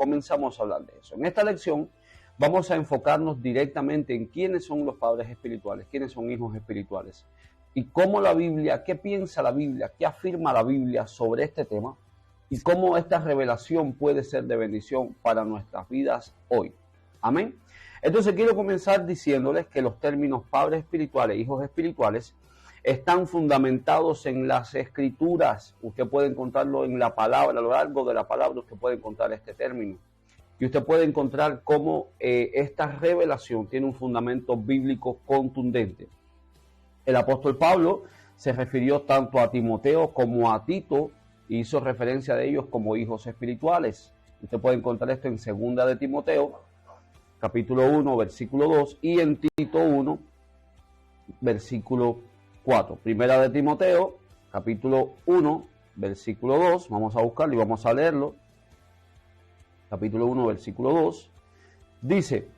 comenzamos a hablar de eso. En esta lección vamos a enfocarnos directamente en quiénes son los padres espirituales, quiénes son hijos espirituales y cómo la Biblia, qué piensa la Biblia, qué afirma la Biblia sobre este tema y cómo esta revelación puede ser de bendición para nuestras vidas hoy. Amén. Entonces quiero comenzar diciéndoles que los términos padres espirituales, hijos espirituales, están fundamentados en las escrituras. Usted puede encontrarlo en la palabra, a lo largo de la palabra usted puede encontrar este término. Y usted puede encontrar cómo esta revelación tiene un fundamento bíblico contundente. El apóstol Pablo se refirió tanto a Timoteo como a Tito y hizo referencia de ellos como hijos espirituales. Usted puede encontrar esto en 2 de Timoteo, capítulo 1, versículo 2, y en Tito 1, versículo 4. Primera de Timoteo, capítulo 1, versículo 2. Vamos a buscarlo y vamos a leerlo. Capítulo 1, versículo 2. Dice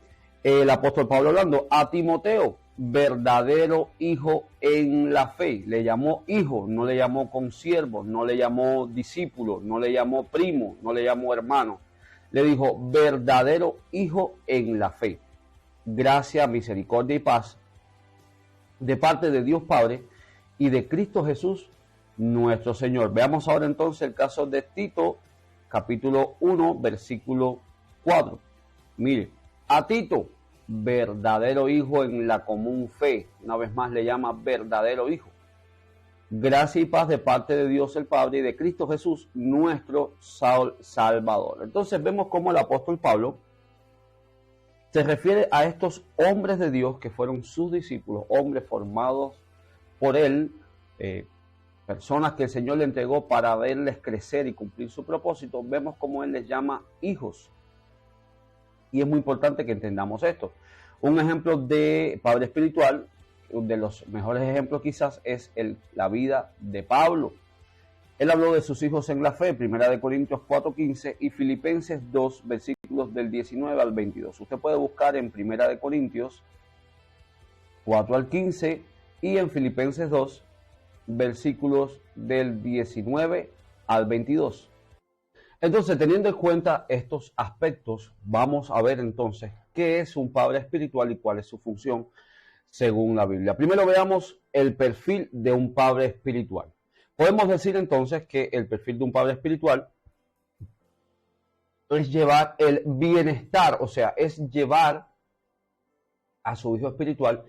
el apóstol Pablo hablando a Timoteo, verdadero hijo en la fe. Le llamó hijo, no le llamó consiervo, no le llamó discípulo, no le llamó primo, no le llamó hermano. Le dijo verdadero hijo en la fe. Gracia, misericordia y paz de parte de Dios Padre y de Cristo Jesús nuestro Señor. Veamos ahora entonces el caso de Tito, capítulo 1, versículo 4. Mire, a Tito, verdadero hijo en la común fe. Una vez más le llama verdadero hijo. Gracia y paz de parte de Dios el Padre y de Cristo Jesús nuestro Salvador. Entonces vemos cómo el apóstol Pablo se refiere a estos hombres de Dios que fueron sus discípulos, hombres formados por él, personas que el Señor le entregó para verles crecer y cumplir su propósito. Vemos cómo él les llama hijos. Y es muy importante que entendamos esto. Un ejemplo de padre espiritual, de los mejores ejemplos quizás, es la vida de Pablo. Él habló de sus hijos en la fe, 1 Corintios 4:15 y Filipenses 2, versículos del 19 al 22. Usted puede buscar en 1 Corintios 4 al 15 y en Filipenses 2, versículos del 19 al 22. Entonces, teniendo en cuenta estos aspectos, vamos a ver entonces qué es un padre espiritual y cuál es su función según la Biblia. Primero veamos el perfil de un padre espiritual. Podemos decir entonces que el perfil de un padre espiritual es llevar el bienestar, o sea, es llevar a su hijo espiritual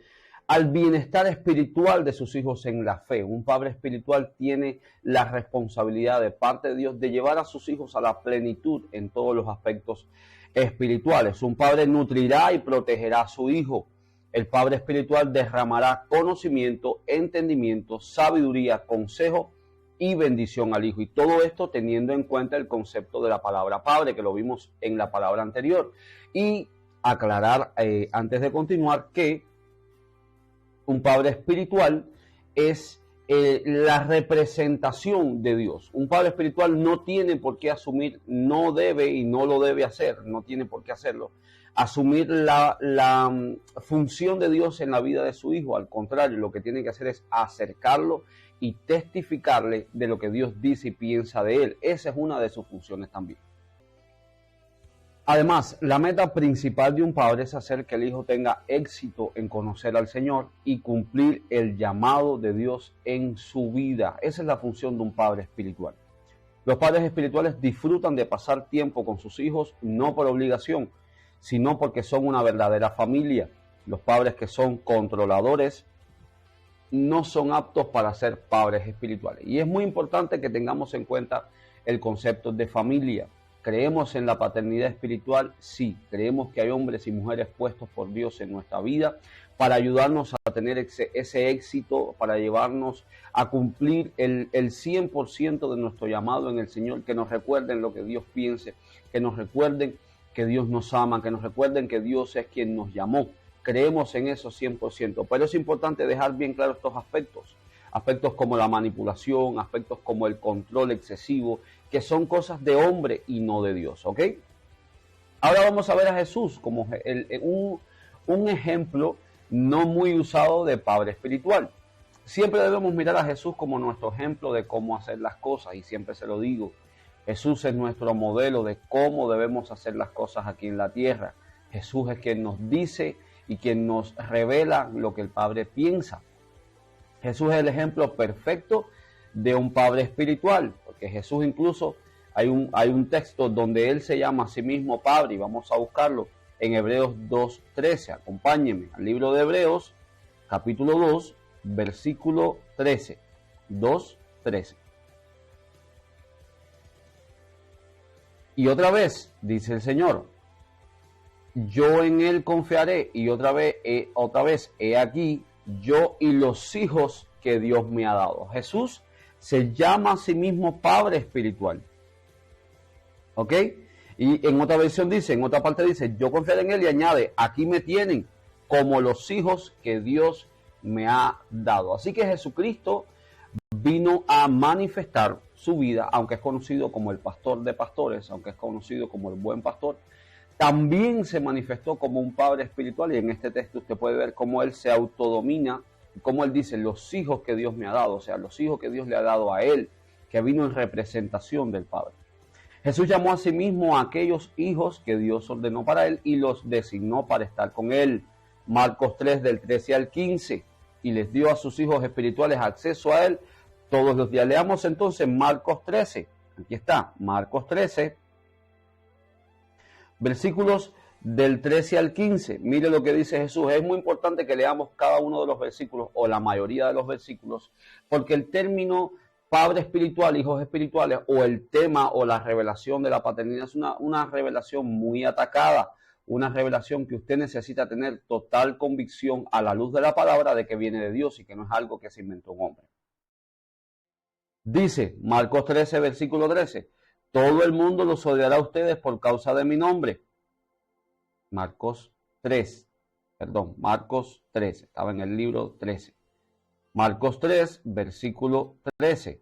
al bienestar espiritual de sus hijos en la fe. Un padre espiritual tiene la responsabilidad de parte de Dios de llevar a sus hijos a la plenitud en todos los aspectos espirituales. Un padre nutrirá y protegerá a su hijo. El padre espiritual derramará conocimiento, entendimiento, sabiduría, consejo y bendición al hijo. Y todo esto teniendo en cuenta el concepto de la palabra padre, que lo vimos en la palabra anterior. Y aclarar antes de continuar que un padre espiritual es la representación de Dios. Un padre espiritual no tiene por qué asumir, no debe y no lo debe hacer, no tiene por qué hacerlo, asumir la función de Dios en la vida de su hijo. Al contrario, lo que tiene que hacer es acercarlo y testificarle de lo que Dios dice y piensa de él. Esa es una de sus funciones también. Además, la meta principal de un padre es hacer que el hijo tenga éxito en conocer al Señor y cumplir el llamado de Dios en su vida. Esa es la función de un padre espiritual. Los padres espirituales disfrutan de pasar tiempo con sus hijos no por obligación, sino porque son una verdadera familia. Los padres que son controladores no son aptos para ser padres espirituales. Y es muy importante que tengamos en cuenta el concepto de familia. ¿Creemos en la paternidad espiritual? Sí. Creemos que hay hombres y mujeres puestos por Dios en nuestra vida para ayudarnos a tener ese éxito, para llevarnos a cumplir el 100% de nuestro llamado en el Señor, que nos recuerden lo que Dios piense, que nos recuerden que Dios nos ama, que nos recuerden que Dios es quien nos llamó. Creemos en eso 100%, pero es importante dejar bien claros estos aspectos como la manipulación, aspectos como el control excesivo, que son cosas de hombre y no de Dios, ¿ok? Ahora vamos a ver a Jesús como un ejemplo no muy usado de padre espiritual. Siempre debemos mirar a Jesús como nuestro ejemplo de cómo hacer las cosas, y siempre se lo digo. Jesús es nuestro modelo de cómo debemos hacer las cosas aquí en la tierra. Jesús es quien nos dice y quien nos revela lo que el Padre piensa. Jesús es el ejemplo perfecto de un Padre espiritual, porque Jesús incluso hay un texto donde Él se llama a sí mismo Padre, y vamos a buscarlo en Hebreos 2:13. Acompáñenme al libro de Hebreos, capítulo 2, versículo 13. 2:13. Y otra vez, dice el Señor, yo en Él confiaré, y otra vez, he aquí, yo y los hijos que Dios me ha dado. Jesús se llama a sí mismo Padre espiritual. ¿Ok? Y en otra versión dice, en otra parte dice, yo confiaré en Él, y añade, aquí me tienen como los hijos que Dios me ha dado. Así que Jesucristo vino a manifestar su vida, aunque es conocido como el pastor de pastores, aunque es conocido como el buen pastor, también se manifestó como un Padre espiritual, y en este texto usted puede ver cómo Él se autodomina, cómo Él dice, los hijos que Dios me ha dado, o sea, los hijos que Dios le ha dado a Él, que vino en representación del Padre. Jesús llamó a sí mismo a aquellos hijos que Dios ordenó para Él y los designó para estar con Él. Marcos 3, del 13 al 15, y les dio a sus hijos espirituales acceso a Él todos los días. Leamos entonces Marcos 13. Aquí está, Marcos 13, versículos del 13 al 15. Mire lo que dice Jesús. Es muy importante que leamos cada uno de los versículos, o la mayoría de los versículos, porque el término Padre espiritual, hijos espirituales, o el tema o la revelación de la paternidad es una revelación muy atacada, una revelación que usted necesita tener total convicción a la luz de la palabra de que viene de Dios y que no es algo que se inventó un hombre. Dice Marcos 13, versículo 13, todo el mundo los odiará a ustedes por causa de mi nombre. Marcos 13, estaba en el libro 13. Marcos 3, versículo 13.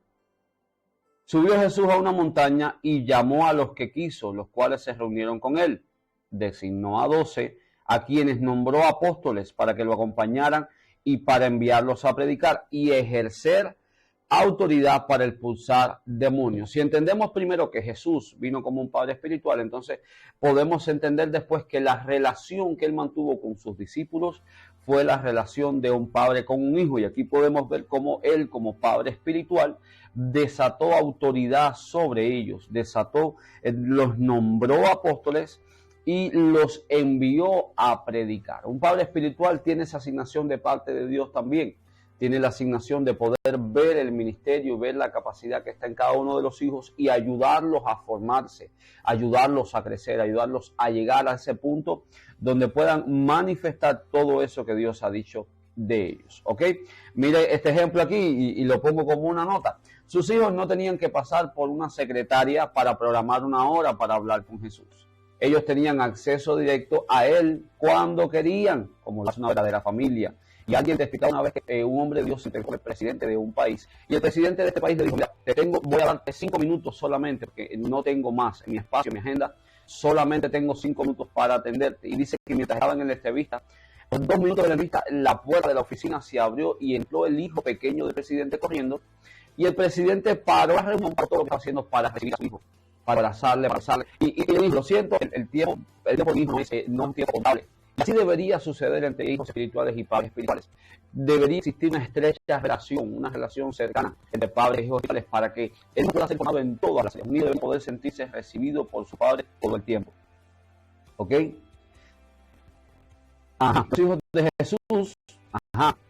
Subió Jesús a una montaña y llamó a los que quiso, los cuales se reunieron con él. Designó a 12, a quienes nombró apóstoles para que lo acompañaran y para enviarlos a predicar y ejercer autoridad para expulsar demonios. Si entendemos primero que Jesús vino como un Padre espiritual, entonces podemos entender después que la relación que Él mantuvo con sus discípulos fue la relación de un padre con un hijo. Y aquí podemos ver cómo Él, como Padre espiritual, desató autoridad sobre ellos, los nombró apóstoles y los envió a predicar. Un Padre espiritual tiene esa asignación de parte de Dios también. Tiene la asignación de poder ver el ministerio, ver la capacidad que está en cada uno de los hijos y ayudarlos a formarse, ayudarlos a crecer, ayudarlos a llegar a ese punto donde puedan manifestar todo eso que Dios ha dicho de ellos. ¿Ok? Mire este ejemplo aquí y lo pongo como una nota. Sus hijos no tenían que pasar por una secretaria para programar una hora para hablar con Jesús. Ellos tenían acceso directo a Él cuando querían, como es una verdadera familia. Y alguien te explicaba una vez que un hombre de Dios se entregó al presidente de un país. Y el presidente de este país le dijo, mira, voy a darte 5 minutos solamente, porque no tengo más en mi espacio, en mi agenda. Solamente tengo 5 minutos para atenderte. Y dice que mientras estaban en la entrevista, en 2 minutos de la entrevista, la puerta de la oficina se abrió y entró el hijo pequeño del presidente corriendo. Y el presidente paró la reunión para todo lo que estaba haciendo para recibir a su hijo, para abrazarle. Y le dijo, lo siento, el tiempo de mi hijo no es un tiempo contable. Así debería suceder entre hijos espirituales y padres espirituales. Debería existir una estrecha relación, una relación cercana entre padres y hijos espirituales para que él pueda ser formado en todas las áreas. Un hijo debe poder sentirse recibido por su padre todo el tiempo. ¿Ok? Los hijos de Jesús,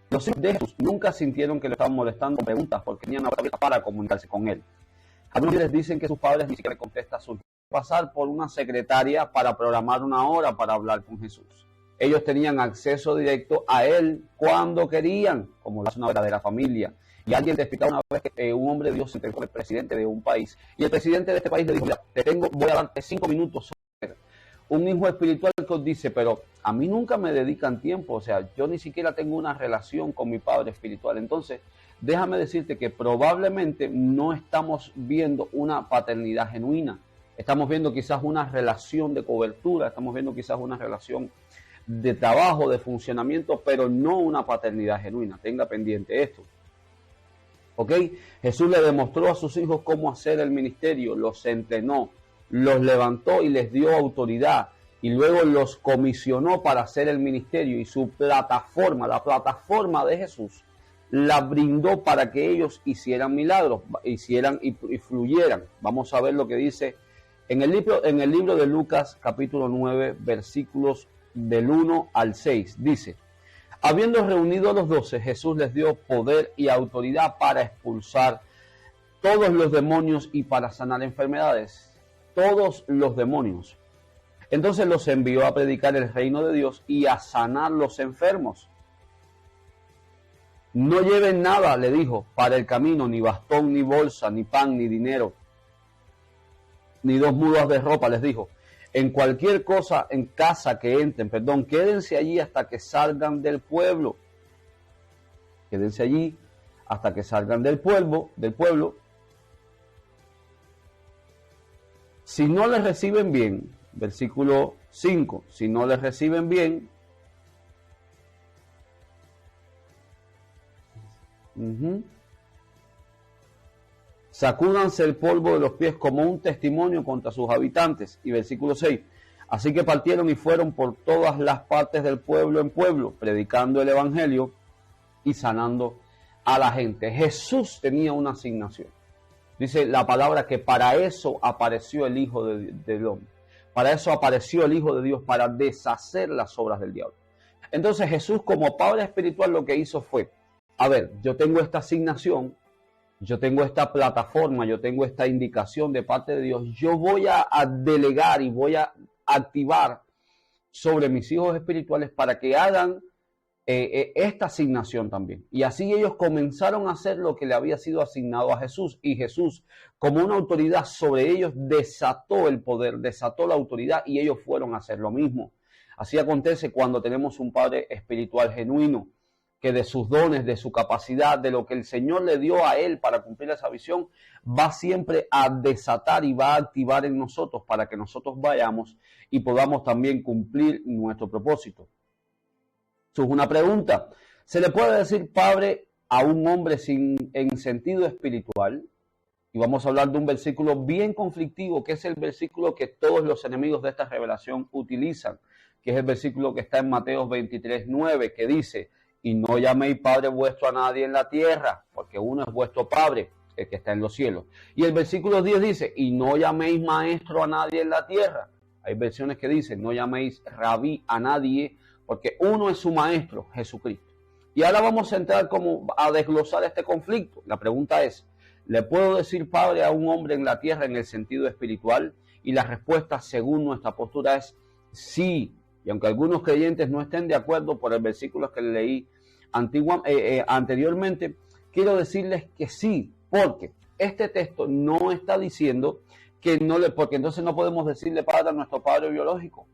los hijos de Jesús nunca sintieron que le estaban molestando con preguntas porque tenían una palabra para comunicarse con él. Algunos les dicen que sus padres ni siquiera contestan a sus hijos. Pasar por una secretaria para programar una hora para hablar con Jesús. Ellos tenían acceso directo a Él cuando querían, como es una verdadera familia. Y alguien te explicaba una vez que un hombre de Dios se entregó al presidente de un país. Y el presidente de este país le dijo, mira, voy a darte 5 minutos. Un hijo espiritual que os dice, pero a mí nunca me dedican tiempo. O sea, yo ni siquiera tengo una relación con mi padre espiritual. Entonces, déjame decirte que probablemente no estamos viendo una paternidad genuina. Estamos viendo quizás una relación de cobertura, estamos viendo quizás una relación de trabajo, de funcionamiento, pero no una paternidad genuina. Tenga pendiente esto. ¿Ok? Jesús le demostró a sus hijos cómo hacer el ministerio, los entrenó, los levantó y les dio autoridad. Y luego los comisionó para hacer el ministerio. Y su plataforma, la plataforma de Jesús, la brindó para que ellos hicieran milagros, hicieran y fluyeran. Vamos a ver lo que dice en el libro de Lucas, capítulo 9, versículos del 1 al 6. Dice: habiendo reunido a los 12, Jesús les dio poder y autoridad para expulsar todos los demonios y para sanar enfermedades. Todos los demonios. Entonces los envió a predicar el reino de Dios y a sanar los enfermos. No lleven nada, le dijo, para el camino, ni bastón, ni bolsa, ni pan, ni dinero, ni 2 mudas de ropa, les dijo. En cualquier cosa, en casa que entren, quédense allí hasta que salgan del pueblo. Quédense allí hasta que salgan del pueblo. Si no les reciben bien, versículo 5, si no les reciben bien, sacúdanse el polvo de los pies como un testimonio contra sus habitantes. Y versículo 6, así que partieron y fueron por todas las partes del pueblo en pueblo, predicando el evangelio y sanando a la gente. Jesús tenía una asignación. Dice la palabra que para eso apareció el Hijo del Hombre. Para eso apareció el Hijo de Dios, para deshacer las obras del diablo. Entonces Jesús, como Padre espiritual, lo que hizo fue: a ver, yo tengo esta asignación, yo tengo esta plataforma, yo tengo esta indicación de parte de Dios, yo voy a delegar y voy a activar sobre mis hijos espirituales para que hagan esta asignación también. Y así ellos comenzaron a hacer lo que le había sido asignado a Jesús. Y Jesús, como una autoridad sobre ellos, desató el poder, desató la autoridad, y ellos fueron a hacer lo mismo. Así acontece cuando tenemos un Padre espiritual genuino, que de sus dones, de su capacidad, de lo que el Señor le dio a él para cumplir esa visión, va siempre a desatar y va a activar en nosotros para que nosotros vayamos y podamos también cumplir nuestro propósito. Eso es una pregunta. ¿Se le puede decir padre a un hombre en sentido espiritual? Y vamos a hablar de un versículo bien conflictivo, que es el versículo que todos los enemigos de esta revelación utilizan, que es el versículo que está en Mateo 23:9, que dice: y no llaméis Padre vuestro a nadie en la tierra, porque uno es vuestro Padre, el que está en los cielos. Y el versículo 10 dice: y no llaméis maestro a nadie en la tierra. Hay versiones que dicen: no llaméis rabí a nadie, porque uno es su maestro, Jesucristo. Y ahora vamos a entrar como a desglosar este conflicto. La pregunta es: ¿le puedo decir padre a un hombre en la tierra en el sentido espiritual? Y la respuesta, según nuestra postura, es sí. Y aunque algunos creyentes no estén de acuerdo por el versículo que leí anteriormente, quiero decirles que sí, porque este texto no está diciendo que no le, porque entonces no podemos decirle padre a nuestro padre biológico.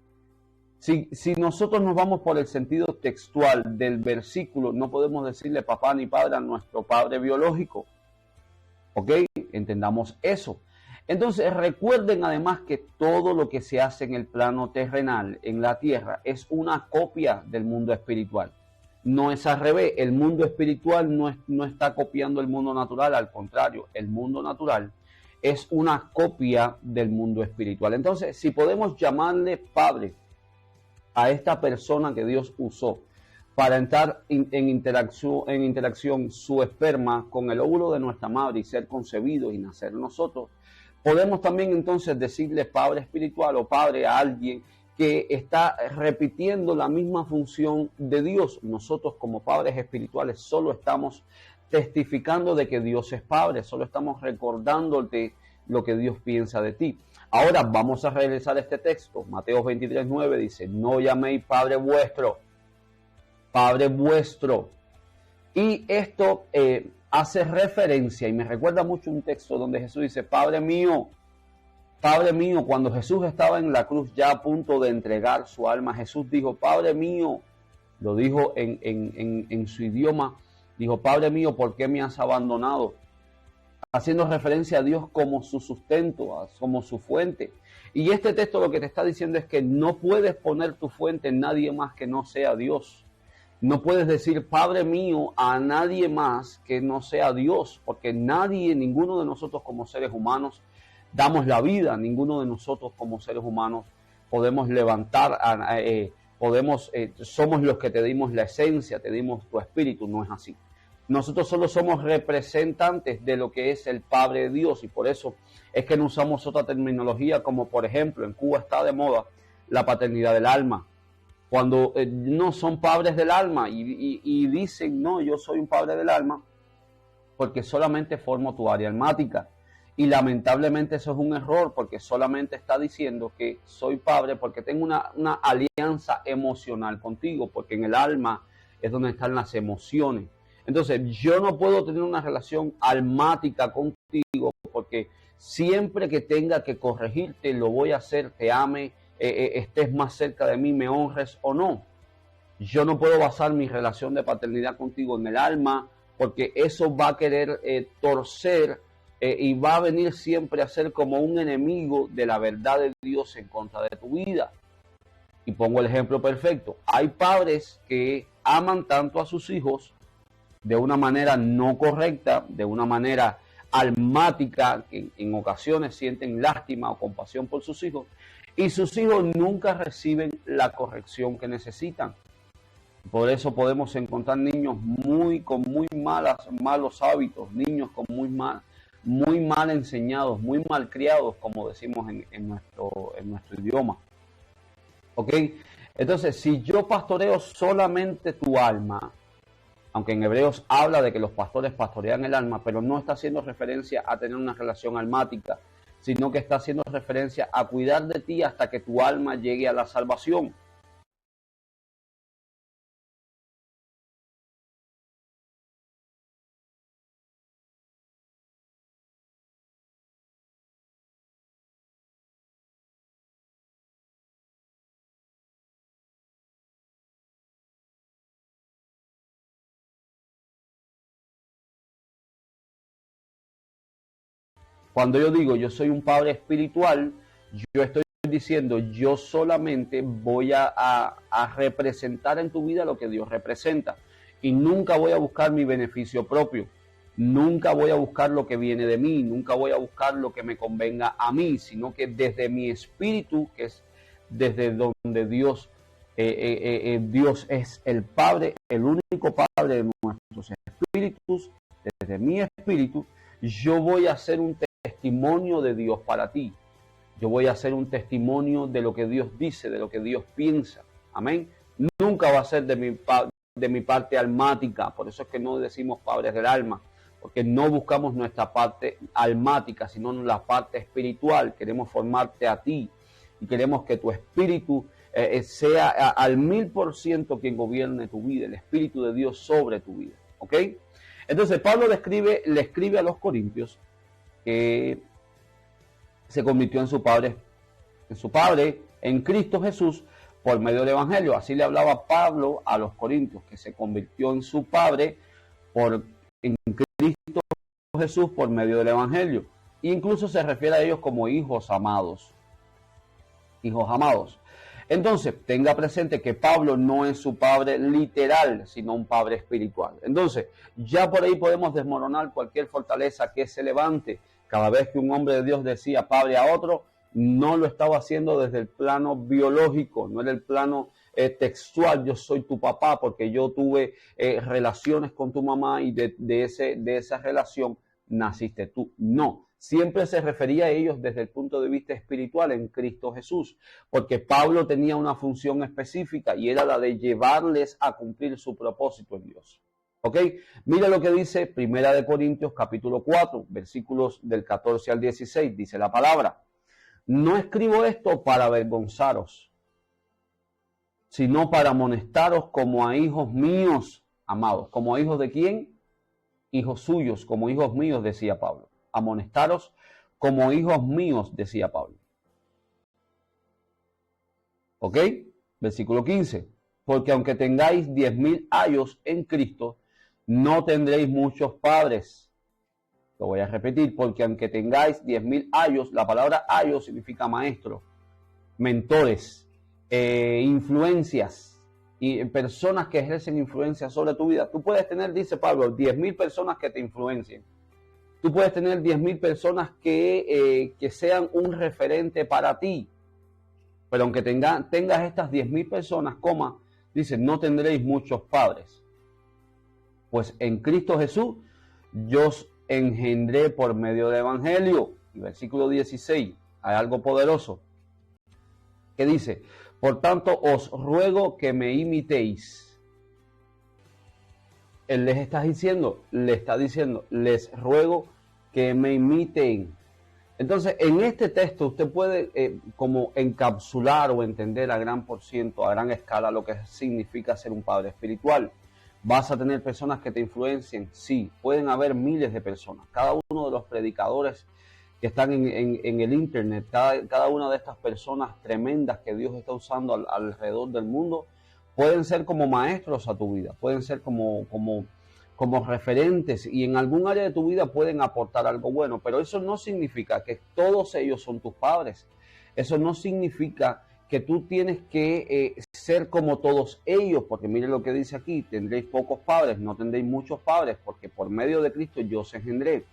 Si nosotros nos vamos por el sentido textual del versículo, no podemos decirle papá ni padre a nuestro padre biológico. ¿Ok? Entendamos eso. Entonces recuerden además que todo lo que se hace en el plano terrenal, en la tierra, es una copia del mundo espiritual. No es al revés. El mundo espiritual no está copiando el mundo natural, al contrario, el mundo natural es una copia del mundo espiritual. Entonces, si podemos llamarle padre a esta persona que Dios usó para entrar en interacción su esperma con el óvulo de nuestra madre y ser concebido y nacer nosotros, podemos también entonces decirle padre espiritual o padre a alguien que está repitiendo la misma función de Dios. Nosotros como padres espirituales solo estamos testificando de que Dios es padre, solo estamos recordándote lo que Dios piensa de ti. Ahora vamos a regresar a este texto. Mateo 23:9 dice: no llaméis Padre vuestro. Y esto hace referencia, y me recuerda mucho un texto donde Jesús dice: Padre mío, cuando Jesús estaba en la cruz ya a punto de entregar su alma, Jesús dijo: Padre mío, lo dijo en su idioma, dijo: Padre mío, ¿por qué me has abandonado? Haciendo referencia a Dios como su sustento, como su fuente. Y este texto lo que te está diciendo es que no puedes poner tu fuente en nadie más que no sea Dios. No puedes decir Padre mío a nadie más que no sea Dios, porque nadie, ninguno de nosotros como seres humanos damos la vida, ninguno de nosotros como seres humanos podemos levantar, somos los que te dimos la esencia, te dimos tu espíritu, no es así. Nosotros solo somos representantes de lo que es el Padre de Dios, y por eso es que no usamos otra terminología, como por ejemplo en Cuba está de moda la paternidad del alma. Cuando no son padres del alma y dicen, no, yo soy un padre del alma porque solamente formo tu área almática. Y lamentablemente eso es un error, porque solamente está diciendo que soy padre porque tengo una alianza emocional contigo, porque en el alma es donde están las emociones. Entonces yo no puedo tener una relación almática contigo porque siempre que tenga que corregirte lo voy a hacer, te ame, estés más cerca de mí, me honres o no. Yo no puedo basar mi relación de paternidad contigo en el alma, porque eso va a querer torcer y va a venir siempre a ser como un enemigo de la verdad de Dios en contra de tu vida. Y pongo el ejemplo perfecto. Hay padres que aman tanto a sus hijos de una manera no correcta, de una manera almática, que en ocasiones sienten lástima o compasión por sus hijos, y sus hijos nunca reciben la corrección que necesitan. Por eso podemos encontrar niños con muy malos hábitos, niños con muy mal enseñados, muy mal criados, como decimos en nuestro idioma. ¿Ok? Entonces, si yo pastoreo solamente tu alma, aunque en Hebreos habla de que los pastores pastorean el alma, pero no está haciendo referencia a tener una relación almática, sino que está haciendo referencia a cuidar de ti hasta que tu alma llegue a la salvación. Cuando yo digo yo soy un padre espiritual, yo estoy diciendo yo solamente voy a representar en tu vida lo que Dios representa, y nunca voy a buscar mi beneficio propio, nunca voy a buscar lo que viene de mí, nunca voy a buscar lo que me convenga a mí, sino que desde mi espíritu, que es desde donde Dios es el Padre, el único Padre de nuestros espíritus, desde mi espíritu, yo voy a hacer un testimonio de Dios para ti. Yo voy a hacer un testimonio de lo que Dios dice, de lo que Dios piensa. Amén. Nunca va a ser de mi parte almática. Por eso es que no decimos padres del alma, porque no buscamos nuestra parte almática, sino la parte espiritual. Queremos formarte a ti y queremos que tu espíritu sea al 1000% quien gobierne tu vida, el espíritu de Dios sobre tu vida. ¿Ok? Entonces Pablo le escribe a los corintios que se convirtió en su padre en Cristo Jesús por medio del Evangelio. Así le hablaba Pablo a los corintios, que se convirtió en su padre en Cristo Jesús por medio del Evangelio. E incluso se refiere a ellos como hijos amados. Hijos amados. Entonces, tenga presente que Pablo no es su padre literal, sino un padre espiritual. Entonces, ya por ahí podemos desmoronar cualquier fortaleza que se levante. Cada vez que un hombre de Dios decía padre a otro, no lo estaba haciendo desde el plano biológico, no era el plano textual, yo soy tu papá porque yo tuve relaciones con tu mamá y de esa relación naciste tú. No, siempre se refería a ellos desde el punto de vista espiritual en Cristo Jesús, porque Pablo tenía una función específica y era la de llevarles a cumplir su propósito en Dios. ¿Ok? Mira lo que dice Primera de Corintios capítulo 4, versículos del 14 al 16, dice la palabra: no escribo esto para avergonzaros, sino para amonestaros como a hijos míos amados. ¿Como hijos de quién? Hijos suyos, como hijos míos, decía Pablo. Amonestaros como hijos míos, decía Pablo. ¿Ok? Versículo 15. Porque aunque tengáis 10,000 años en Cristo, no tendréis muchos padres. Lo voy a repetir, porque aunque tengáis 10,000 años, la palabra años significa maestro, mentores, influencias. y personas que ejercen influencia sobre tu vida. Tú puedes tener, dice Pablo, 10.000 personas que te influencien. Tú puedes tener 10.000 personas que sean un referente para ti. Pero aunque tengas estas 10.000 personas, dice, no tendréis muchos padres. Pues en Cristo Jesús yo os engendré por medio del Evangelio. Y versículo 16, hay algo poderoso que dice, por tanto os ruego que me imitéis. Él le está diciendo, les ruego que me imiten. Entonces, en este texto usted puede como encapsular o entender a gran por ciento, a gran escala, lo que significa ser un padre espiritual. ¿Vas a tener personas que te influencien? Sí, pueden haber miles de personas. Cada uno de los predicadores que están en el internet, cada una de estas personas tremendas que Dios está usando alrededor del mundo, pueden ser como maestros a tu vida, pueden ser como referentes, y en algún área de tu vida pueden aportar algo bueno, pero eso no significa que todos ellos son tus padres. Eso no significa que tú tienes que ser como todos ellos, porque mire lo que dice aquí, tendréis pocos padres, no tendréis muchos padres, porque por medio de Cristo yo os engendré.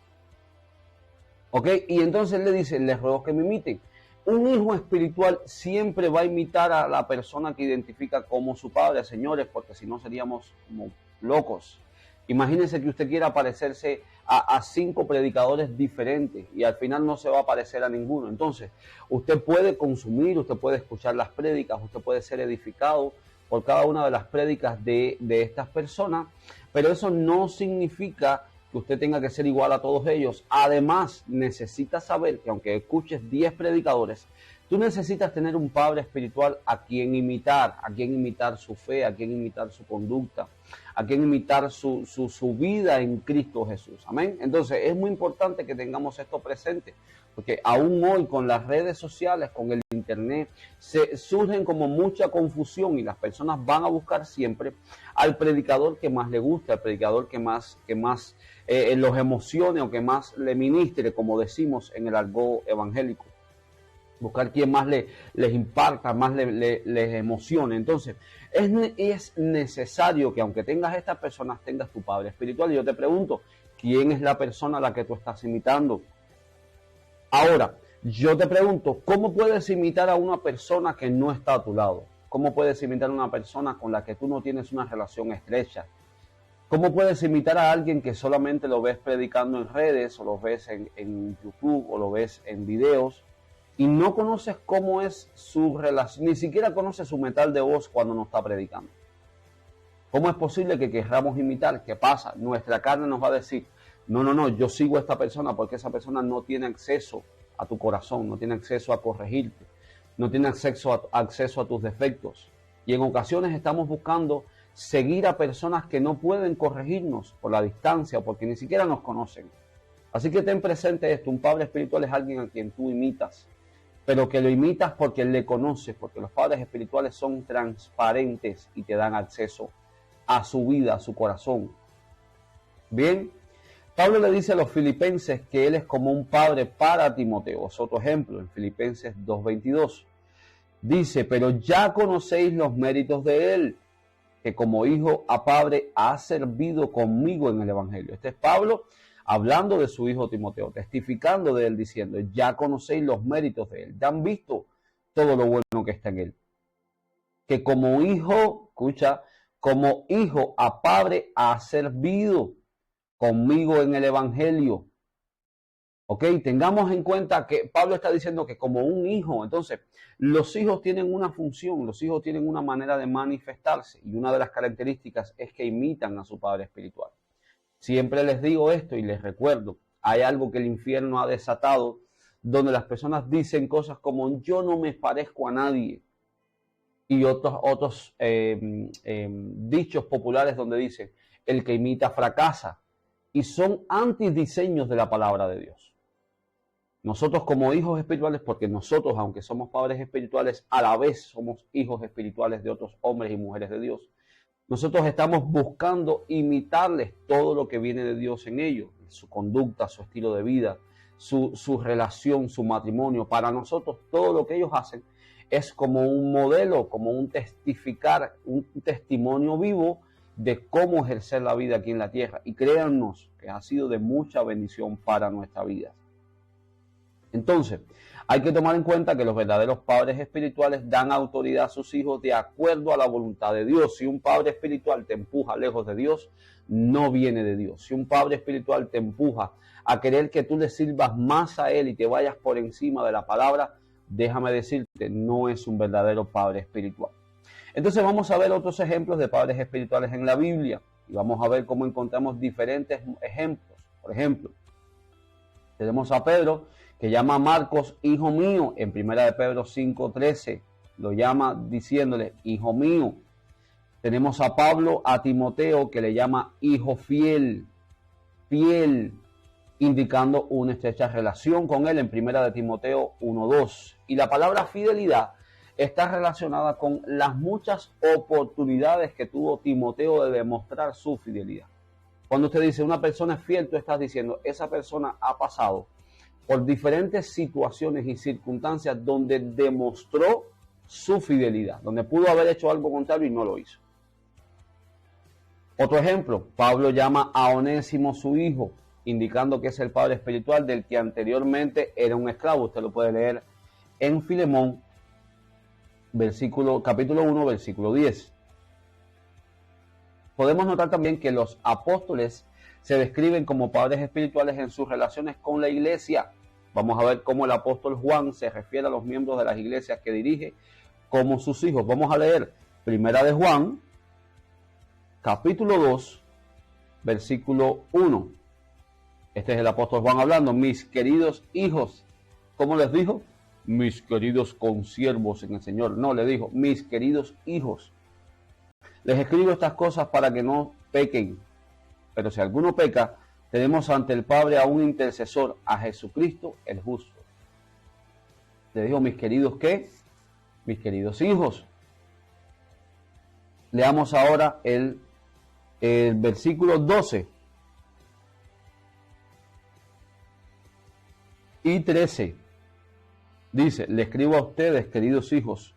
¿Ok? Y entonces le dice, les ruego que me imiten. Un hijo espiritual siempre va a imitar a la persona que identifica como su padre, señores, porque si no seríamos como locos. Imagínense que usted quiera parecerse a 5 predicadores diferentes y al final no se va a parecer a ninguno. Entonces, usted puede consumir, usted puede escuchar las prédicas, usted puede ser edificado por cada una de las prédicas de estas personas, pero eso no significa que usted tenga que ser igual a todos ellos. Además, necesitas saber que aunque escuches 10 predicadores, tú necesitas tener un padre espiritual a quien imitar su fe, a quien imitar su conducta, a quien imitar su vida en Cristo Jesús. Amén. Entonces es muy importante que tengamos esto presente, porque aún hoy con las redes sociales, con el internet, surgen como mucha confusión y las personas van a buscar siempre al predicador que más le guste, al predicador que más los emocione o que más le ministre, como decimos en el argot evangélico. Buscar quien más les imparta, más les emocione. Entonces, es necesario que aunque tengas estas personas, tengas tu padre espiritual. Y yo te pregunto, ¿quién es la persona a la que tú estás imitando? Ahora, yo te pregunto, ¿cómo puedes imitar a una persona que no está a tu lado? ¿Cómo puedes imitar a una persona con la que tú no tienes una relación estrecha? ¿Cómo puedes imitar a alguien que solamente lo ves predicando en redes, o lo ves en YouTube, o lo ves en videos, y no conoces cómo es su relación, ni siquiera conoces su metal de voz cuando nos está predicando? ¿Cómo es posible que querramos imitar? ¿Qué pasa? Nuestra carne nos va a decir, no, yo sigo a esta persona porque esa persona no tiene acceso a tu corazón, no tiene acceso a corregirte, no tiene acceso a tus defectos. Y en ocasiones estamos buscando seguir a personas que no pueden corregirnos por la distancia, porque ni siquiera nos conocen. Así que ten presente esto, un padre espiritual es alguien a quien tú imitas, pero que lo imitas porque le conoces, porque los padres espirituales son transparentes y te dan acceso a su vida, a su corazón. Bien, Pablo le dice a los filipenses que él es como un padre para Timoteo. Es otro ejemplo, en Filipenses 2:22. Dice, pero ya conocéis los méritos de él, que como hijo a padre ha servido conmigo en el Evangelio. Este es Pablo hablando de su hijo Timoteo, testificando de él, diciendo, ya conocéis los méritos de él, ya han visto todo lo bueno que está en él. Que como hijo, escucha, como hijo a padre ha servido conmigo en el Evangelio. Ok, tengamos en cuenta que Pablo está diciendo que como un hijo, entonces los hijos tienen una función, los hijos tienen una manera de manifestarse, y una de las características es que imitan a su padre espiritual. Siempre les digo esto y les recuerdo, hay algo que el infierno ha desatado, donde las personas dicen cosas como yo no me parezco a nadie, y otros dichos populares donde dice el que imita fracasa, y son antidiseños de la palabra de Dios. Nosotros como hijos espirituales, porque nosotros, aunque somos padres espirituales, a la vez somos hijos espirituales de otros hombres y mujeres de Dios. Nosotros estamos buscando imitarles todo lo que viene de Dios en ellos, su conducta, su estilo de vida, su relación, su matrimonio. Para nosotros todo lo que ellos hacen es como un modelo, como un testificar, un testimonio vivo de cómo ejercer la vida aquí en la tierra. Y créannos que ha sido de mucha bendición para nuestra vida. Entonces, hay que tomar en cuenta que los verdaderos padres espirituales dan autoridad a sus hijos de acuerdo a la voluntad de Dios. Si un padre espiritual te empuja lejos de Dios, no viene de Dios. Si un padre espiritual te empuja a querer que tú le sirvas más a él y te vayas por encima de la palabra, déjame decirte, no es un verdadero padre espiritual. Entonces vamos a ver otros ejemplos de padres espirituales en la Biblia y vamos a ver cómo encontramos diferentes ejemplos. Por ejemplo, tenemos a Pedro, que llama a Marcos hijo mío, en 1 de Pedro 5:13, lo llama diciéndole hijo mío. Tenemos a Pablo, a Timoteo, que le llama hijo fiel, indicando una estrecha relación con él en 1 de Timoteo 1:2. Y la palabra fidelidad está relacionada con las muchas oportunidades que tuvo Timoteo de demostrar su fidelidad. Cuando usted dice una persona es fiel, tú estás diciendo esa persona ha pasado por diferentes situaciones y circunstancias donde demostró su fidelidad, donde pudo haber hecho algo contrario y no lo hizo. Otro ejemplo, Pablo llama a Onésimo su hijo, indicando que es el padre espiritual del que anteriormente era un esclavo. Usted lo puede leer en Filemón, capítulo 1, versículo 10. Podemos notar también que los apóstoles se describen como padres espirituales en sus relaciones con la iglesia. Vamos a ver cómo el apóstol Juan se refiere a los miembros de las iglesias que dirige como sus hijos. Vamos a leer 1 de Juan, capítulo 2, versículo 1. Este es el apóstol Juan hablando. Mis queridos hijos, ¿cómo les dijo? Mis queridos consiervos en el Señor. No, le dijo, mis queridos hijos. Les escribo estas cosas para que no pequen. Pero si alguno peca, tenemos ante el Padre a un intercesor, a Jesucristo el justo. Le dijo, mis queridos, ¿qué? Mis queridos hijos. Leamos ahora el versículo 12 y 13. Dice, le escribo a ustedes, queridos hijos.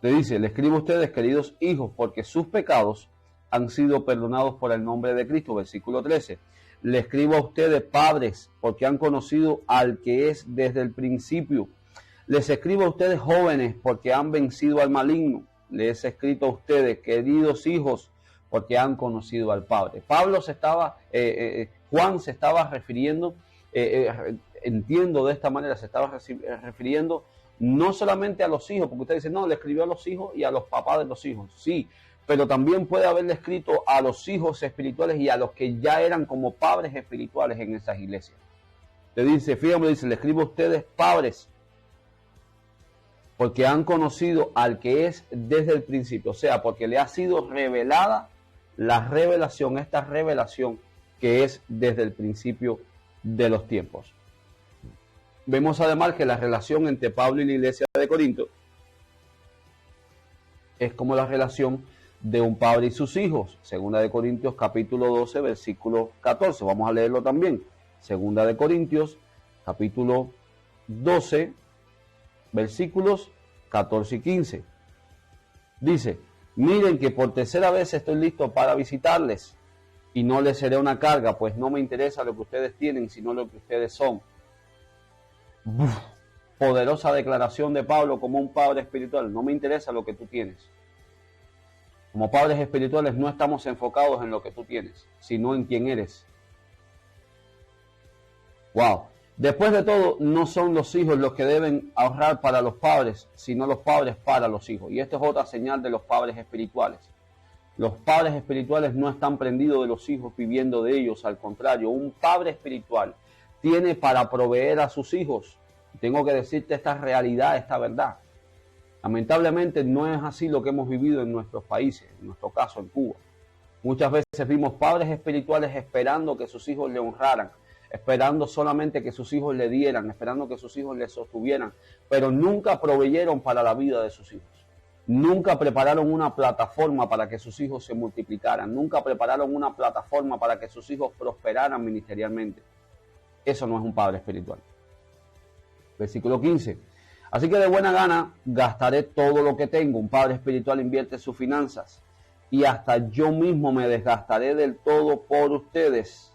Le dice, le escribo a ustedes, queridos hijos, porque sus pecados han sido perdonados por el nombre de Cristo. Versículo 13. Le escribo a ustedes, padres, porque han conocido al que es desde el principio. Les escribo a ustedes, jóvenes, porque han vencido al maligno. Les he escrito a ustedes, queridos hijos, porque han conocido al Padre. Juan se estaba refiriendo, entiendo de esta manera, se estaba refiriendo no solamente a los hijos, porque usted dice, no, le escribió a los hijos y a los papás de los hijos. Sí, pero también puede haberle escrito a los hijos espirituales y a los que ya eran como padres espirituales en esas iglesias. Le dice, fíjate, dice, le escribo a ustedes, padres, porque han conocido al que es desde el principio, o sea, porque le ha sido revelada la revelación, esta revelación que es desde el principio de los tiempos. Vemos además que la relación entre Pablo y la iglesia de Corinto es como la relación de un padre y sus hijos. Segunda de Corintios capítulo 12, versículo 14. Vamos a leerlo también. Segunda de Corintios capítulo 12, versículos 14 y 15. Dice, miren que por tercera vez estoy listo para visitarles y no les seré una carga, pues no me interesa lo que ustedes tienen, sino lo que ustedes son. Uf, poderosa declaración de Pablo como un padre espiritual. No me interesa lo que tú tienes. Como padres espirituales no estamos enfocados en lo que tú tienes, sino en quién eres. Wow. Después de todo, no son los hijos los que deben ahorrar para los padres, sino los padres para los hijos. Y esto es otra señal de los padres espirituales. Los padres espirituales no están prendidos de los hijos viviendo de ellos. Al contrario, un padre espiritual tiene para proveer a sus hijos. Tengo que decirte esta realidad, esta verdad. Lamentablemente no es así lo que hemos vivido en nuestros países, en nuestro caso en Cuba. Muchas veces vimos padres espirituales esperando que sus hijos le honraran, esperando solamente que sus hijos le dieran, esperando que sus hijos le sostuvieran, pero nunca proveyeron para la vida de sus hijos. Nunca prepararon una plataforma para que sus hijos se multiplicaran, nunca prepararon una plataforma para que sus hijos prosperaran ministerialmente. Eso no es un padre espiritual. Versículo 15. Así que de buena gana gastaré todo lo que tengo. Un padre espiritual invierte sus finanzas. Y hasta yo mismo me desgastaré del todo por ustedes.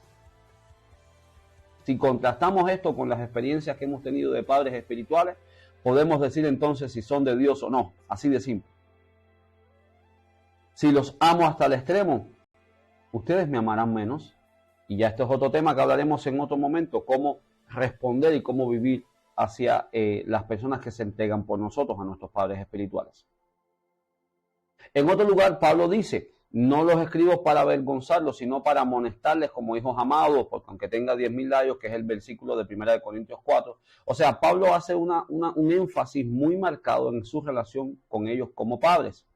Si contrastamos esto con las experiencias que hemos tenido de padres espirituales, podemos decir entonces si son de Dios o no. Así de simple. Si los amo hasta el extremo, ustedes me amarán menos. Y ya esto es otro tema que hablaremos en otro momento, cómo responder y cómo vivir hacia las personas que se entregan por nosotros, a nuestros padres espirituales. En otro lugar, Pablo dice, no los escribo para avergonzarlos, sino para amonestarles como hijos amados, porque aunque tenga 10.000 años, que es el versículo de 1 Corintios 4, o sea, Pablo hace un énfasis muy marcado en su relación con ellos como padres.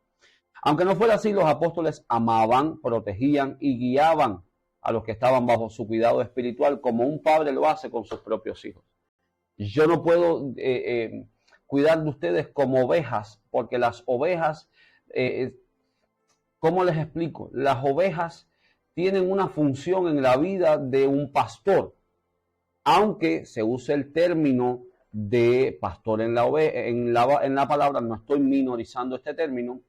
Aunque no fuera así, los apóstoles amaban, protegían y guiaban a los que estaban bajo su cuidado espiritual, como un padre lo hace con sus propios hijos. Yo no puedo cuidar de ustedes como ovejas, porque las ovejas, ¿cómo les explico? Las ovejas tienen una función en la vida de un pastor, aunque se use el término de pastor en la palabra, no estoy minorizando este término.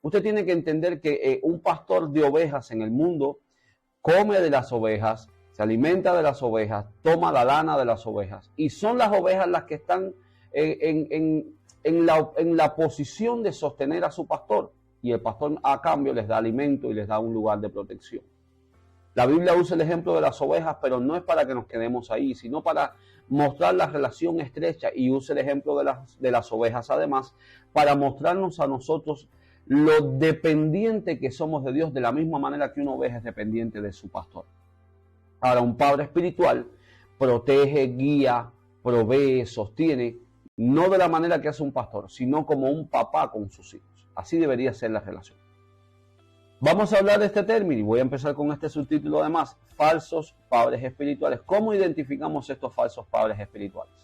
Usted tiene que entender que un pastor de ovejas en el mundo come de las ovejas, se alimenta de las ovejas, toma la lana de las ovejas. Y son las ovejas las que están en la posición de sostener a su pastor. Y el pastor a cambio les da alimento y les da un lugar de protección. La Biblia usa el ejemplo de las ovejas, pero no es para que nos quedemos ahí, sino para mostrar la relación estrecha, y usa el ejemplo de las ovejas además, para mostrarnos a nosotros lo dependiente que somos de Dios, de la misma manera que una oveja es dependiente de su pastor. Ahora, un padre espiritual protege, guía, provee, sostiene, no de la manera que hace un pastor, sino como un papá con sus hijos. Así debería ser la relación. Vamos a hablar de este término y voy a empezar con este subtítulo además, falsos padres espirituales. ¿Cómo identificamos estos falsos padres espirituales?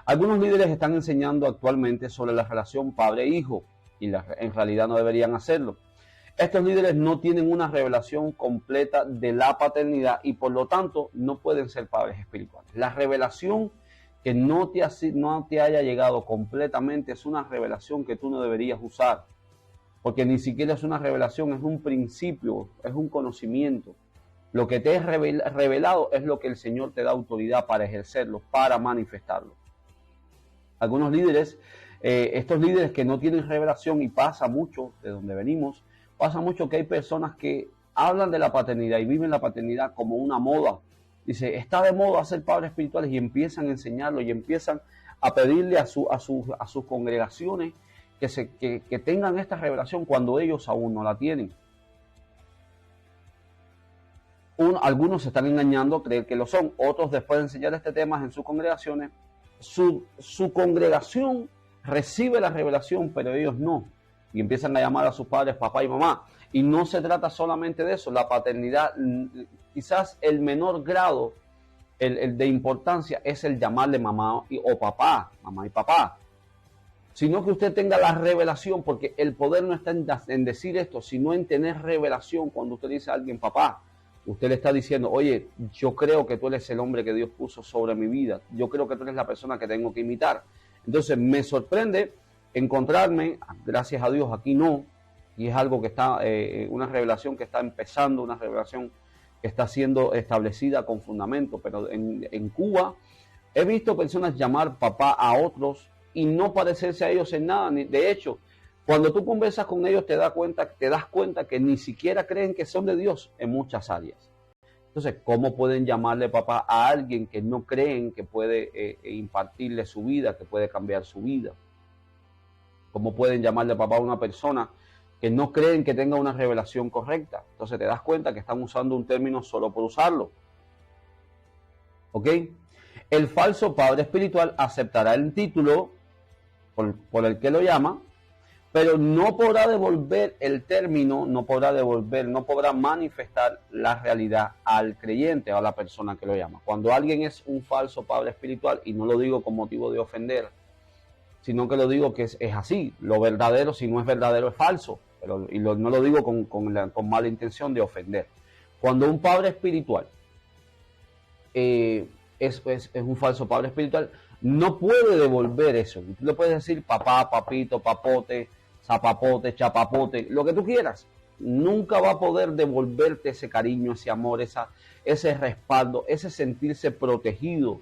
Algunos líderes están enseñando actualmente sobre la relación padre-hijo y en realidad no deberían hacerlo. Estos líderes no tienen una revelación completa de la paternidad y por lo tanto no pueden ser padres espirituales. La revelación que no te haya llegado completamente es una revelación que tú no deberías usar, porque ni siquiera es una revelación, es un principio, es un conocimiento. Lo que te es revelado es lo que el Señor te da autoridad para ejercerlo, para manifestarlo. Algunos líderes, estos líderes que no tienen revelación, y pasa mucho de donde venimos, pasa mucho que hay personas que hablan de la paternidad y viven la paternidad como una moda. Dice, está de moda ser padres espirituales, y empiezan a enseñarlo y empiezan a pedirle a sus congregaciones que tengan esta revelación cuando ellos aún no la tienen. Algunos se están engañando a creer que lo son. Otros, después de enseñar este tema en sus congregaciones, su congregación recibe la revelación, pero ellos no. Y empiezan a llamar a sus padres papá y mamá. Y no se trata solamente de eso. La paternidad, quizás el menor grado el de importancia es el llamarle mamá o papá, mamá y papá. Sino que usted tenga la revelación, porque el poder no está en decir esto, sino en tener revelación. Cuando usted dice a alguien papá, usted le está diciendo, oye, yo creo que tú eres el hombre que Dios puso sobre mi vida. Yo creo que tú eres la persona que tengo que imitar. Entonces me sorprende encontrarme, gracias a Dios aquí no, y es algo que está, una revelación que está empezando, una revelación que está siendo establecida con fundamento, pero en Cuba he visto personas llamar papá a otros y no parecerse a ellos en nada. De hecho, cuando tú conversas con ellos te das cuenta que ni siquiera creen que son de Dios en muchas áreas. Entonces, ¿cómo pueden llamarle papá a alguien que no creen que puede impartirle su vida, que puede cambiar su vida? ¿Cómo pueden llamarle papá a una persona que no creen que tenga una revelación correcta? Entonces te das cuenta que están usando un término solo por usarlo. ¿Ok? El falso padre espiritual aceptará el título por el que lo llama, pero no podrá devolver el término, no podrá manifestar la realidad al creyente o a la persona que lo llama. Cuando alguien es un falso padre espiritual, y no lo digo con motivo de ofender, sino que lo digo que es así, lo verdadero, si no es verdadero, es falso, no lo digo con mala intención de ofender. Cuando un padre espiritual es un falso padre espiritual, no puede devolver eso. Tú le puedes decir papá, papito, papote, zapapote, chapapote, lo que tú quieras. Nunca va a poder devolverte ese cariño, ese amor, ese respaldo, ese sentirse protegido,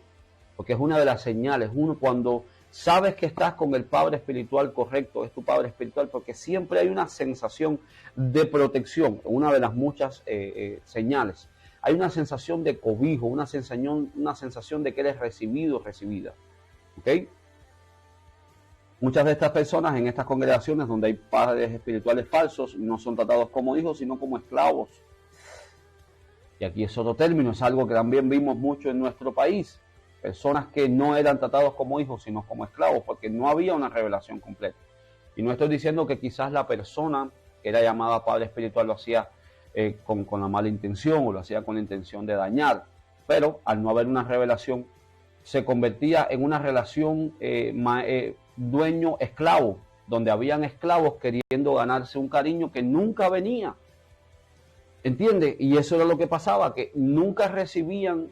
porque es una de las señales. Uno, cuando sabes que estás con el Padre espiritual correcto, es tu Padre espiritual, porque siempre hay una sensación de protección, una de las muchas señales. Hay una sensación de cobijo, una sensación de que eres recibido o recibida. ¿Ok? Muchas de estas personas en estas congregaciones donde hay padres espirituales falsos no son tratados como hijos, sino como esclavos. Y aquí es otro término, es algo que también vimos mucho en nuestro país. Personas que no eran tratados como hijos, sino como esclavos, porque no había una revelación completa. Y no estoy diciendo que quizás la persona que era llamada padre espiritual lo hacía con la mala intención o lo hacía con la intención de dañar, pero al no haber una revelación se convertía en una relación dueño-esclavo, donde habían esclavos queriendo ganarse un cariño que nunca venía. ¿Entiendes? Y eso era lo que pasaba, que nunca recibían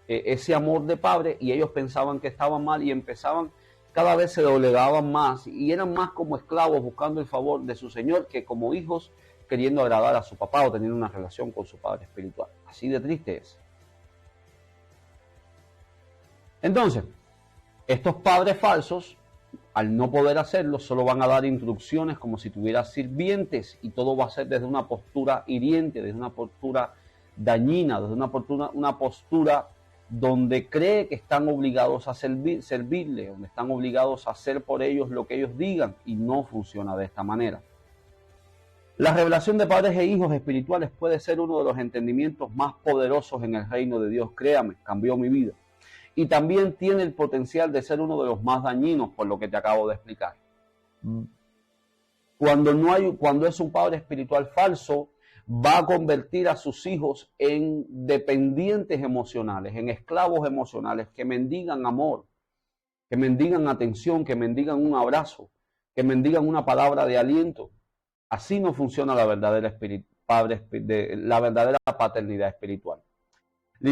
ese amor de padre y ellos pensaban que estaban mal y empezaban, cada vez se doblegaban más y eran más como esclavos buscando el favor de su señor que como hijos queriendo agradar a su papá o teniendo una relación con su padre espiritual. Así de triste es. Entonces, estos padres falsos, al no poder hacerlo, solo van a dar instrucciones como si tuvieran sirvientes y todo va a ser desde una postura hiriente, desde una postura dañina, desde una postura donde cree que están obligados a servirle, donde están obligados a hacer por ellos lo que ellos digan, y no funciona de esta manera. La revelación de padres e hijos espirituales puede ser uno de los entendimientos más poderosos en el reino de Dios. Créame, cambió mi vida. Y también tiene el potencial de ser uno de los más dañinos, por lo que te acabo de explicar. Cuando es un padre espiritual falso, va a convertir a sus hijos en dependientes emocionales, en esclavos emocionales, que mendigan amor, que mendigan atención, que mendigan un abrazo, que mendigan una palabra de aliento. Así no funciona la verdadera paternidad espiritual.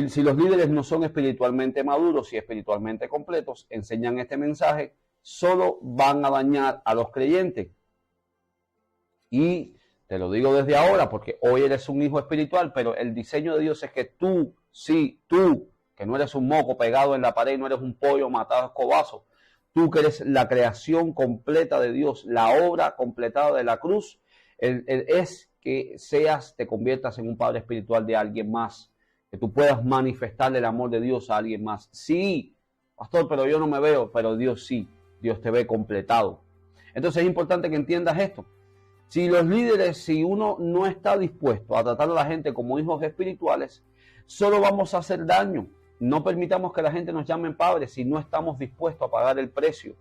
Si los líderes no son espiritualmente maduros y espiritualmente completos, enseñan este mensaje, solo van a dañar a los creyentes. Y te lo digo desde ahora porque hoy eres un hijo espiritual, pero el diseño de Dios es que tú, que no eres un moco pegado en la pared, no eres un pollo matado a escobazo, tú que eres la creación completa de Dios, la obra completada de la cruz, es que te conviertas en un padre espiritual de alguien más, que tú puedas manifestarle el amor de Dios a alguien más. Sí, pastor, pero yo no me veo, pero Dios sí, Dios te ve completado. Entonces es importante que entiendas esto. Si uno no está dispuesto a tratar a la gente como hijos espirituales, solo vamos a hacer daño. No permitamos que la gente nos llame padres si no estamos dispuestos a pagar el precio.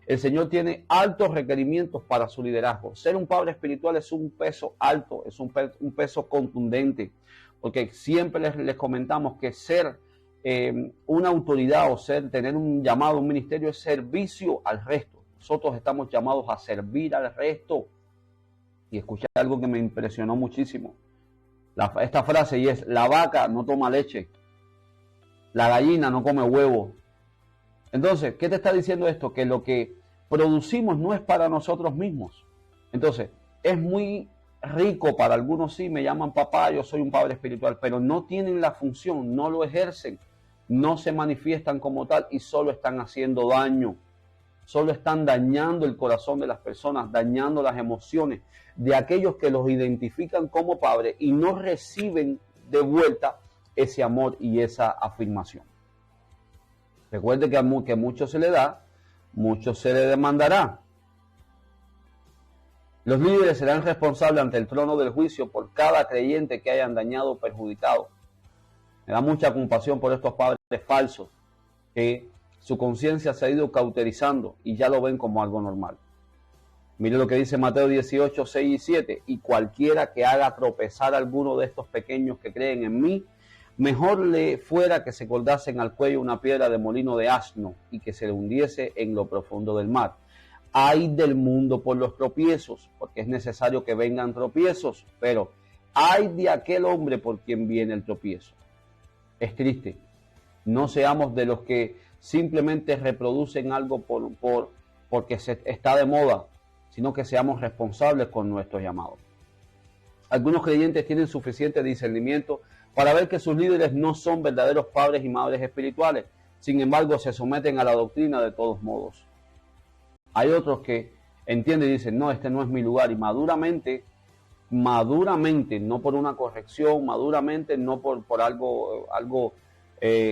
El Señor tiene altos requerimientos para su liderazgo. Ser un padre espiritual es un peso alto, es un peso contundente, porque siempre les comentamos que ser una autoridad o tener un llamado, un ministerio, es servicio al resto. Nosotros estamos llamados a servir al resto. Y escuché algo que me impresionó muchísimo. Esta frase, y es: la vaca no toma leche, la gallina no come huevo. Entonces, ¿qué te está diciendo esto? Que lo que producimos no es para nosotros mismos. Entonces, es muy rico para algunos, sí, me llaman papá, yo soy un padre espiritual, pero no tienen la función, no lo ejercen, no se manifiestan como tal y solo están haciendo daño. Solo están dañando el corazón de las personas, dañando las emociones de aquellos que los identifican como padres y no reciben de vuelta ese amor y esa afirmación. Recuerde que mucho se le da, mucho se le demandará. Los líderes serán responsables ante el trono del juicio por cada creyente que hayan dañado o perjudicado. Me da mucha compasión por estos padres falsos que su conciencia se ha ido cauterizando y ya lo ven como algo normal. Mire lo que dice Mateo 18, 6 y 7. Y cualquiera que haga tropezar a alguno de estos pequeños que creen en mí, mejor le fuera que se colgasen al cuello una piedra de molino de asno y que se le hundiese en lo profundo del mar. Ay del mundo por los tropiezos, porque es necesario que vengan tropiezos, pero ay de aquel hombre por quien viene el tropiezo. Es triste. No seamos de los que simplemente reproducen algo porque está de moda, sino que seamos responsables con nuestros llamados. Algunos creyentes tienen suficiente discernimiento para ver que sus líderes no son verdaderos padres y madres espirituales. Sin embargo, se someten a la doctrina de todos modos. Hay otros que entienden y dicen, no, este no es mi lugar. Y maduramente, no por una corrección, maduramente, no por algo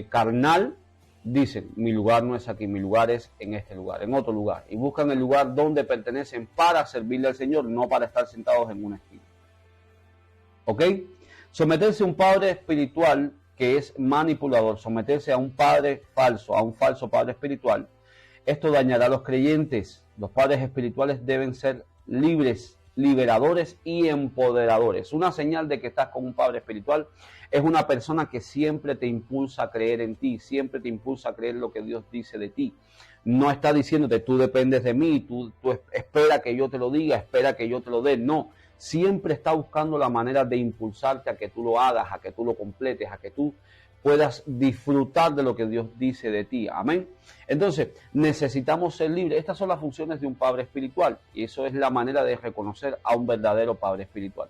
carnal, dicen, mi lugar no es aquí, mi lugar es en este lugar, en otro lugar. Y buscan el lugar donde pertenecen para servirle al Señor, no para estar sentados en una esquina. ¿Ok? Someterse a un padre espiritual que es manipulador, someterse a un padre falso, a un falso padre espiritual, esto dañará a los creyentes. Los padres espirituales deben ser libres, liberadores y empoderadores. Una señal de que estás con un padre espiritual es una persona que siempre te impulsa a creer en ti, siempre te impulsa a creer lo que Dios dice de ti. No está diciéndote, tú dependes de mí, tú espera que yo te lo diga, espera que yo te lo dé. No, siempre está buscando la manera de impulsarte a que tú lo hagas, a que tú lo completes, a que tú puedas disfrutar de lo que Dios dice de ti. Amén. Entonces, necesitamos ser libres. Estas son las funciones de un padre espiritual y eso es la manera de reconocer a un verdadero padre espiritual.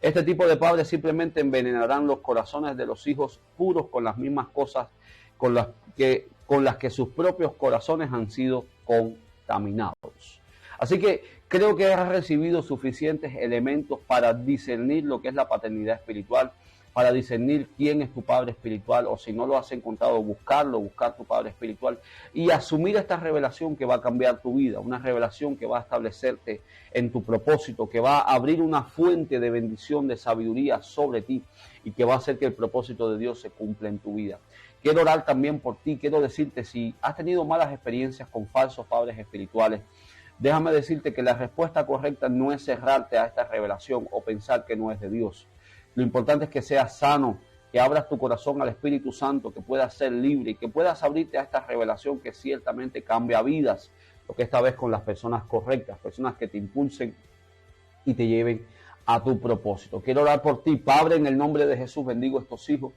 Este tipo de padres simplemente envenenarán los corazones de los hijos puros con las mismas cosas con las que sus propios corazones han sido contaminados. Así que creo que has recibido suficientes elementos para discernir lo que es la paternidad espiritual, para discernir quién es tu padre espiritual, o si no lo has encontrado, buscar tu padre espiritual y asumir esta revelación que va a cambiar tu vida, una revelación que va a establecerte en tu propósito, que va a abrir una fuente de bendición, de sabiduría sobre ti y que va a hacer que el propósito de Dios se cumpla en tu vida. Quiero orar también por ti, quiero decirte, si has tenido malas experiencias con falsos padres espirituales, déjame decirte que la respuesta correcta no es cerrarte a esta revelación o pensar que no es de Dios. Lo importante es que seas sano, que abras tu corazón al Espíritu Santo, que puedas ser libre y que puedas abrirte a esta revelación que ciertamente cambia vidas, lo que esta vez con las personas correctas, personas que te impulsen y te lleven a tu propósito. Quiero orar por ti, Padre, en el nombre de Jesús, bendigo a estos hijos.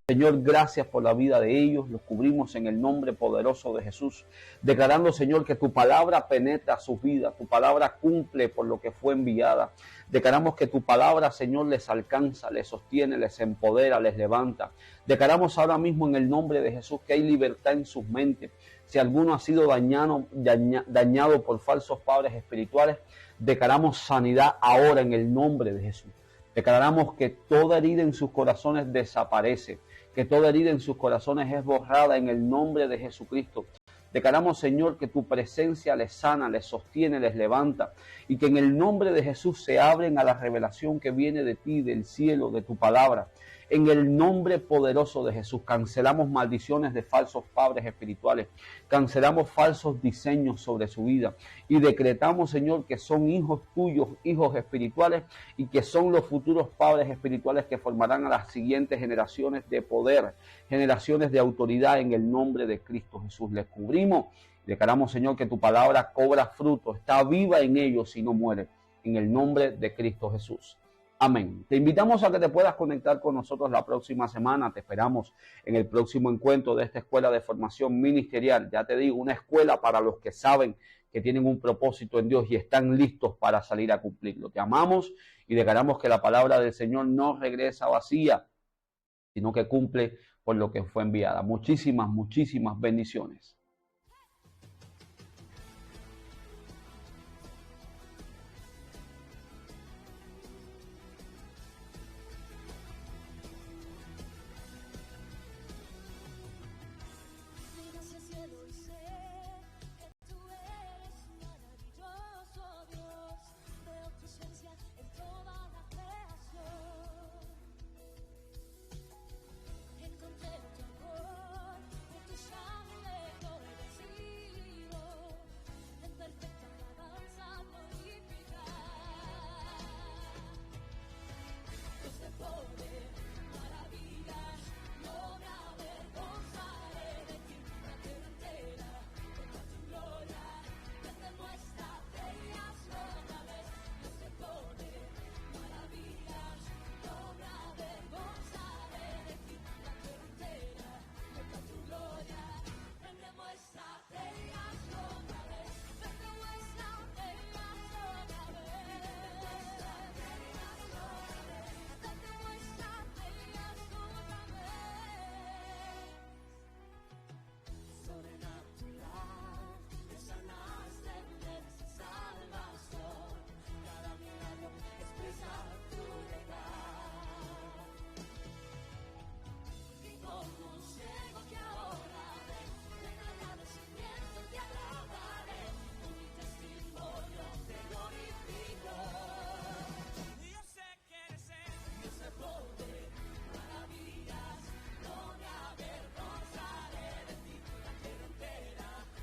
Señor, gracias por la vida de ellos, los cubrimos en el nombre poderoso de Jesús, declarando, Señor, que tu palabra penetra sus vidas, tu palabra cumple por lo que fue enviada. Declaramos que tu palabra, Señor, les alcanza, les sostiene, les empodera, les levanta. Declaramos ahora mismo en el nombre de Jesús que hay libertad en sus mentes. Si alguno ha sido dañado por falsos padres espirituales, declaramos sanidad ahora en el nombre de Jesús. Declaramos que toda herida en sus corazones desaparece, que toda herida en sus corazones es borrada en el nombre de Jesucristo. Declaramos, Señor, que tu presencia les sana, les sostiene, les levanta y que en el nombre de Jesús se abren a la revelación que viene de ti, del cielo, de tu palabra. En el nombre poderoso de Jesús cancelamos maldiciones de falsos padres espirituales, cancelamos falsos diseños sobre su vida y decretamos, Señor, que son hijos tuyos, hijos espirituales y que son los futuros padres espirituales que formarán a las siguientes generaciones de poder, generaciones de autoridad en el nombre de Cristo Jesús. Les cubrimos y declaramos, Señor, que tu palabra cobra fruto, está viva en ellos y no muere, en el nombre de Cristo Jesús. Amén. Te invitamos a que te puedas conectar con nosotros la próxima semana. Te esperamos en el próximo encuentro de esta escuela de formación ministerial. Ya te digo, una escuela para los que saben que tienen un propósito en Dios y están listos para salir a cumplirlo. Te amamos y declaramos que la palabra del Señor no regresa vacía, sino que cumple por lo que fue enviada. Muchísimas, muchísimas bendiciones.